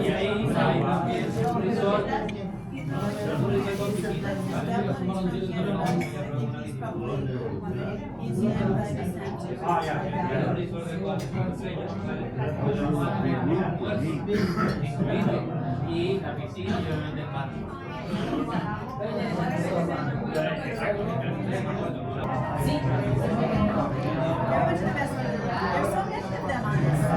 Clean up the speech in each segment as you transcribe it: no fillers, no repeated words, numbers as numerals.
Y ahí un resort. Ah, ya, un resort de 4 estrellas. Y la piscina y obviamente el mar. Sí. There's so many of them on this.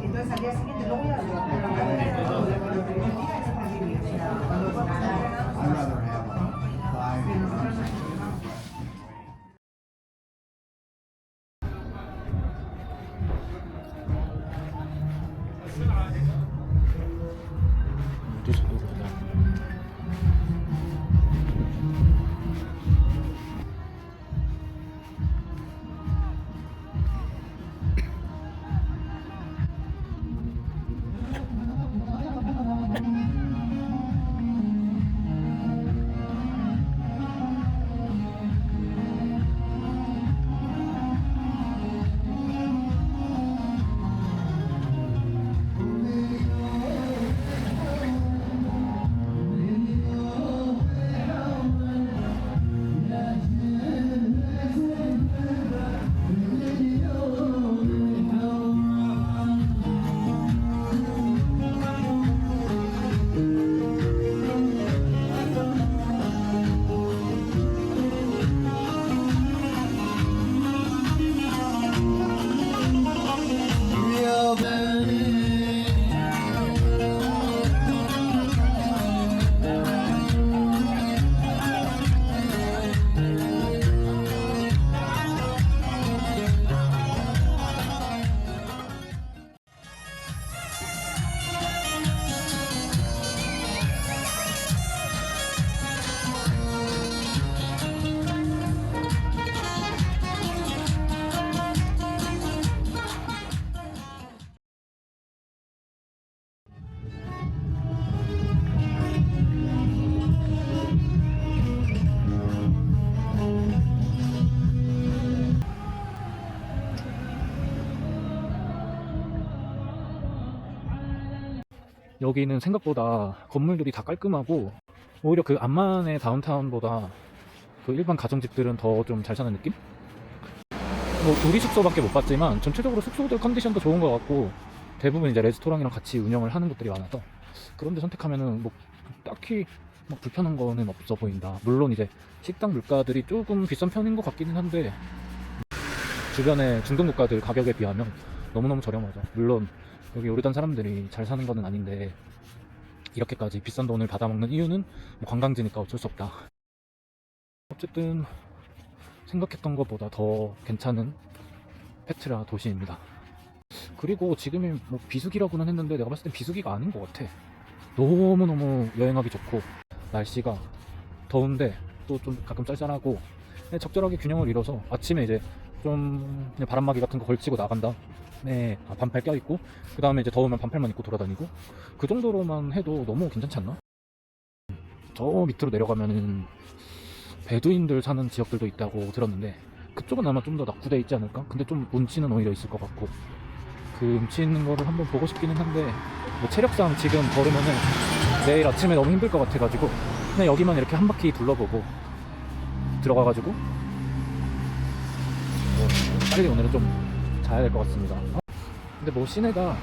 Entonces al día siguiente luego ya 여기는 생각보다 건물들이 다 깔끔하고 오히려 그 암만의 다운타운보다 그 일반 가정집들은 더 좀 잘 사는 느낌? 뭐 우리 숙소밖에 못 봤지만 전체적으로 숙소들 컨디션도 좋은 것 같고 대부분 이제 레스토랑이랑 같이 운영을 하는 곳들이 많아서 그런데 선택하면은 뭐 딱히 막 불편한 거는 없어 보인다. 물론 이제 식당 물가들이 조금 비싼 편인 것 같기는 한데 주변의 중동 국가들 가격에 비하면 너무너무 저렴하죠. 물론 여기 요르단 사람들이 잘 사는 거는 아닌데 이렇게까지 비싼 돈을 받아먹는 이유는 뭐 관광지니까 어쩔 수 없다. 어쨌든 생각했던 것보다 더 괜찮은 페트라 도시입니다. 그리고 지금이 뭐 비수기라고는 했는데 내가 봤을 땐 비수기가 아닌 것 같아. 너무너무 여행하기 좋고 날씨가 더운데 또 좀 가끔 쌀쌀하고 적절하게 균형을 이뤄서 아침에 이제 좀 그냥 바람막이 같은 거 걸치고 나간다. 네, 반팔 껴있고 그 다음에 이제 더우면 반팔만 입고 돌아다니고 그 정도로만 해도 너무 괜찮지 않나? 저 밑으로 내려가면은 베두인들 사는 지역들도 있다고 들었는데 그쪽은 아마 좀 더 낙후돼 있지 않을까? 근데 좀 운치는 오히려 있을 것 같고 그 운치 있는 거를 한번 보고 싶기는 한데 뭐 체력상 지금 걸으면은 내일 아침에 너무 힘들 것 같아가지고 그냥 여기만 이렇게 한 바퀴 둘러보고 들어가가지고 빨리 오늘은 좀 자야 될 것 같습니다. 근데 뭐 시내가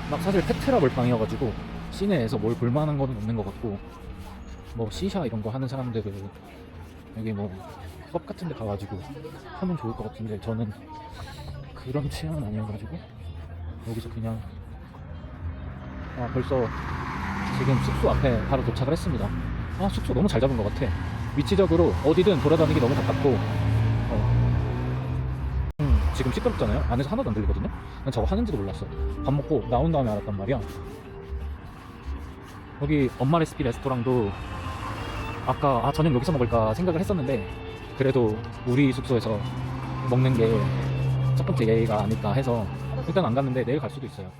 막 사실 페트라 몰빵이어가지고 시내에서 뭘 볼만한 거는 없는 것 같고 뭐 시샤 이런 거 하는 사람들은 여기 뭐 펍 같은 데 가가지고 하면 좋을 것 같은데 저는 그런 취향은 아니어가지고 여기서 그냥 벌써 지금 숙소 앞에 바로 도착을 했습니다. 숙소 너무 잘 잡은 것 같아. 위치적으로 어디든 돌아다니기 너무 가깝고 지금 시끄럽잖아요. 안에서 하나도 안 들리거든요. 난 저거 하는지도 몰랐어. 밥 먹고 나온 다음에 알았단 말이야. 여기 엄마 레시피 레스토랑도 아까 저녁 여기서 먹을까 생각을 했었는데 그래도 우리 숙소에서 먹는 게 첫 번째 예의가 아닐까 해서 일단 안 갔는데 내일 갈 수도 있어요.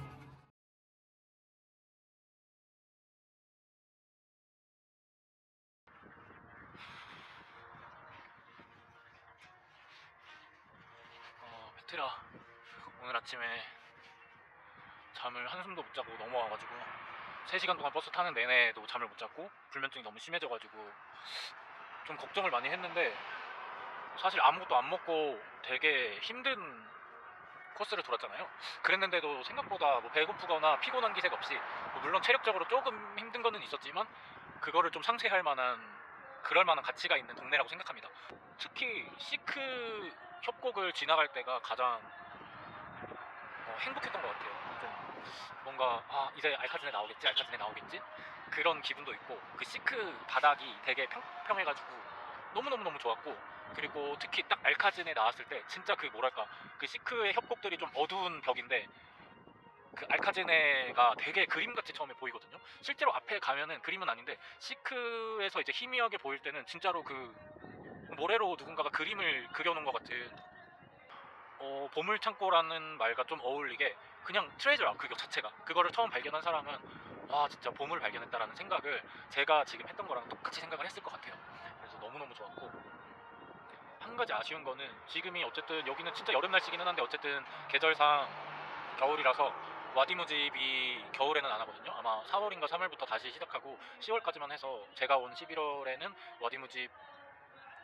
페트라 오늘 아침에 잠을 한숨도 못 자고 넘어와가지고 3시간 동안 버스 타는 내내도 잠을 못 잤고 불면증이 너무 심해져가지고 좀 걱정을 많이 했는데 사실 아무것도 안 먹고 되게 힘든 코스를 돌았잖아요. 그랬는데도 생각보다 뭐 배고프거나 피곤한 기색 없이 물론 체력적으로 조금 힘든 거는 있었지만 그거를 좀 상쇄할 만한 그럴 만한 가치가 있는 동네라고 생각합니다. 특히 시크 협곡을 지나갈 때가 가장 행복했던 것 같아요. 좀 뭔가 이제 알카즈네 나오겠지 알카즈네 나오겠지 그런 기분도 있고 그 시크 바닥이 되게 평평해가지고 너무너무 좋았고 그리고 특히 딱 알카즈네 나왔을 때 진짜 그 뭐랄까 그 시크의 협곡들이 좀 어두운 벽인데 그 알카즈네가 되게 그림같이 처음에 보이거든요. 실제로 앞에 가면은 그림은 아닌데 시크에서 이제 희미하게 보일 때는 진짜로 그 모래로 누군가가 그림을 그려놓은 것 같은 보물창고라는 말과 좀 어울리게 그냥 트레저라 그 자체가 그거를 처음 발견한 사람은 와 진짜 보물을 발견했다라는 생각을 제가 지금 했던 거랑 똑같이 생각을 했을 것 같아요. 그래서 너무너무 좋았고 한 가지 아쉬운 거는 지금이 어쨌든 여기는 진짜 여름 날씨기는 한데 어쨌든 계절상 겨울이라서 와디무집이 겨울에는 안 하거든요. 아마 4월인가 3월부터 다시 시작하고 10월까지만 해서 제가 온 11월에는 와디무집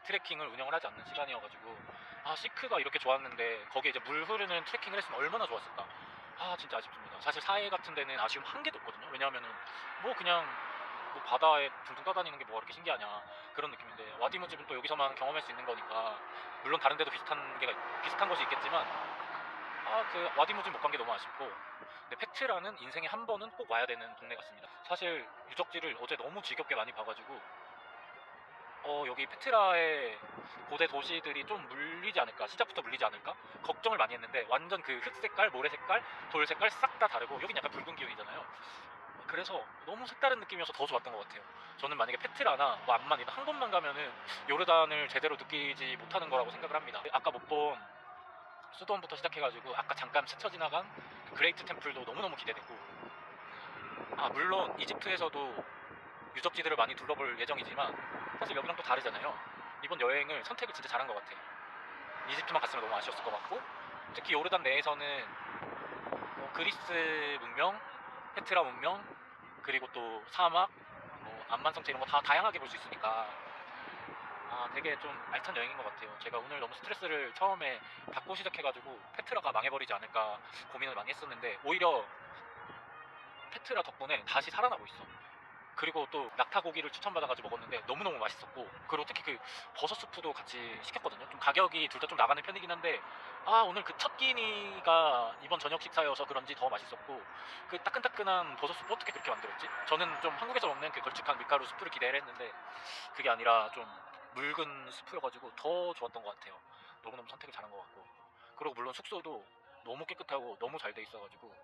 트레킹을 운영을 하지 않는 시간이어가지고 시크가 이렇게 좋았는데 거기에 이제 물 흐르는 트레킹을 했으면 얼마나 좋았을까. 진짜 아쉽습니다. 사실 사해 같은 데는 아쉬움 한 개도 없거든요. 왜냐하면은 뭐 그냥 뭐 바다에 둥둥 떠다니는 게 뭐가 그렇게 신기하냐 그런 느낌인데 와디무집은 또 여기서만 경험할 수 있는 거니까 물론 다른 데도 비슷한 것이 있겠지만 그 와디무집 못 간 게 너무 아쉽고 근데 페트라는 인생에 한 번은 꼭 와야 되는 동네 같습니다. 사실 유적지를 어제 너무 지겹게 많이 봐가지고 여기 페트라의 고대 도시들이 좀 물리지 않을까 시작부터 물리지 않을까 걱정을 많이 했는데 완전 그 흙 색깔, 모래 색깔, 돌 색깔 싹 다 다르고 여긴 약간 붉은 기운이잖아요. 그래서 너무 색다른 느낌이어서 더 좋았던 것 같아요. 저는 만약에 페트라나 뭐 암만 이런 한 곳만 가면은 요르단을 제대로 느끼지 못하는 거라고 생각을 합니다. 아까 못 본 수도원부터 시작해가지고 아까 잠깐 스쳐 지나간 그레이트 템플도 너무너무 기대되고 물론 이집트에서도 유적지들을 많이 둘러볼 예정이지만 사실 여기랑 또 다르잖아요. 이번 여행을 선택을 진짜 잘한 것 같아. 이집트만 갔으면 너무 아쉬웠을 것 같고 특히 요르단 내에서는 그리스 문명, 페트라 문명, 그리고 또 사막, 뭐 안만성체 이런 거 다 다양하게 볼 수 있으니까 되게 좀 알찬 여행인 것 같아요. 제가 오늘 너무 스트레스를 처음에 받고 시작해가지고 페트라가 망해버리지 않을까 고민을 많이 했었는데 오히려 페트라 덕분에 다시 살아나고 있어. 그리고 또 낙타고기를 추천받아가지고 먹었는데 너무너무 맛있었고, 그리고 특히 그 버섯 수프도 같이 시켰거든요. 좀 가격이 둘 다 좀 나가는 편이긴 한데 오늘 그 첫 끼니가 이번 저녁 식사여서 그런지 더 맛있었고, 그 따끈따끈한 버섯 수프 어떻게 그렇게 만들었지? 저는 좀 한국에서 먹는 그 걸쭉한 밀가루 수프를 기대를 했는데 그게 아니라 좀 묽은 수프여가지고 더 좋았던 것 같아요. 너무너무 선택을 잘한 것 같고, 그리고 물론 숙소도 너무 깨끗하고 너무 잘 돼 있어가지고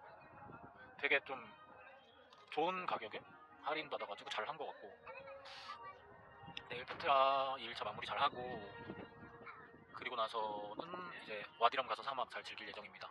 되게 좀 좋은 가격에 할인 받아가지고 잘 한 것 같고, 내일 페트라 2일차 마무리 잘 하고 그리고 나서는 이제 와디람 가서 사막 잘 즐길 예정입니다.